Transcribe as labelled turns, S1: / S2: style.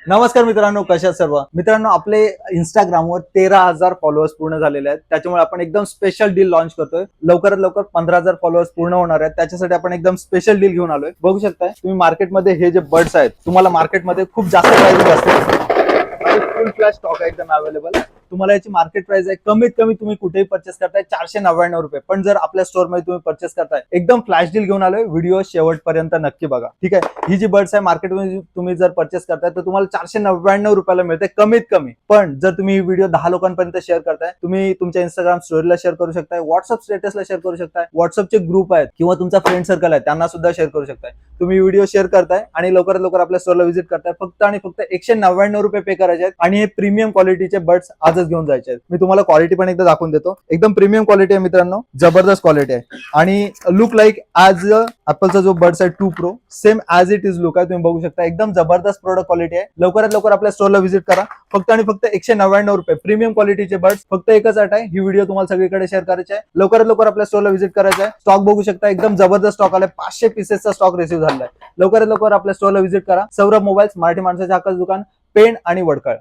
S1: नमस्कार मित्रांनो, कशा सर्व मित्रांनो. आपले इंस्टाग्रामवर 13,000 फॉलोअर्स पूर्ण झालेले आहेत. त्याच्यामुळे आपण एकदम स्पेशल डील लॉन्च करतोय. लवकरात लवकर 15,000 फॉलोअर्स पूर्ण होणार आहेत. त्याच्यासाठी आपण एकदम स्पेशल डील घेऊन आलोय. बघू शकताय तुम्ही मार्केटमध्ये हे जे बर्ड्स आहेत, तुम्हाला मार्केटमध्ये खूप जास्त प्राइस असते. फुल फ्लॅश स्टॉक आहे एकदम अवेलेबल. तुम्हाला याची मार्केट प्राइस आहे कमीत कमी तुम्ही कुठेही परचेस करताय 499 रुपये. पण जर आपल्या स्टोर मध्ये तुम्ही परचेस करताय एकदम फ्लॅश डील घेऊन आलोय. व्हिडिओ शेवटपर्यंत नक्की बघा, ठीक आहे. ही जी बर्ड्स आहे मार्केटमध्ये तुम्ही जर परचेस करताय तर तुम्हाला 499 रुपयाला मिळते कमीत कमी. पण जर तुम्ही ही व्हिडिओ 10 लोकांपर्यंत शेअर करताय, तुम्ही तुमच्या इंस्टाग्राम स्टोरीला शेअर करू शकताय, व्हॉट्सअप स्टेटसला शेअर करू शकताय, व्हॉट्सअपचे ग्रुप आहेत किंवा तुमचा फ्रेंड सर्कल आहे त्यांना सुद्धा शेअर करू शकताय. तुम्ही व्हिडिओ शेअर करताय आणि लवकरात लवकर आपल्या स्टोरला व्हिजिट करताय. फक्त आणि फक्त 199 रुपये पे करायचे आहेत आणि हे प्रीमियम क्वालिटीचे बर्ड्स आजच घेऊन जायचे आहेत. मी तुम्हाला क्वालिटी पण एकदा दाखवून देतो. एकदम प्रीमियम क्वालिटी आहे मित्रांनो, जबरदस्त क्वालिटी आहे आणि लुक लाईक ॲज ऍपलचा जो बर्ड्स आहे 2 Pro same as it is look आहे. तुम्ही बघू शकता एकदम जबरदस्त प्रोडक्ट क्वालिटी आहे. लवकरात लवकर आपल्या स्टोरला व्हिजिट करा. फक्त आणि फक्त 199 रुपये प्रीमियम क्वालिटीचे बर्ड्स. फक्त एकच अट आहे, ही व्हिडिओ तुम्हाला सगळीकडे शेअर करायची आहे. लवकरात लवकर आपल्या स्टोरला व्हिजिट करायचं आहे. स्टॉक बघू शकता एकदम जबरदस्त स्टॉक आलाय. 500 पीसेसचा स्टॉक रिसीव्ह झालाय. लवकरात लवकर आपल्या स्टोरला व्हिजिट करा. सौरभ मोबाईल्स, मराठी माणसाच्या हक्काचं दुकान, पेण आणि वडखळ.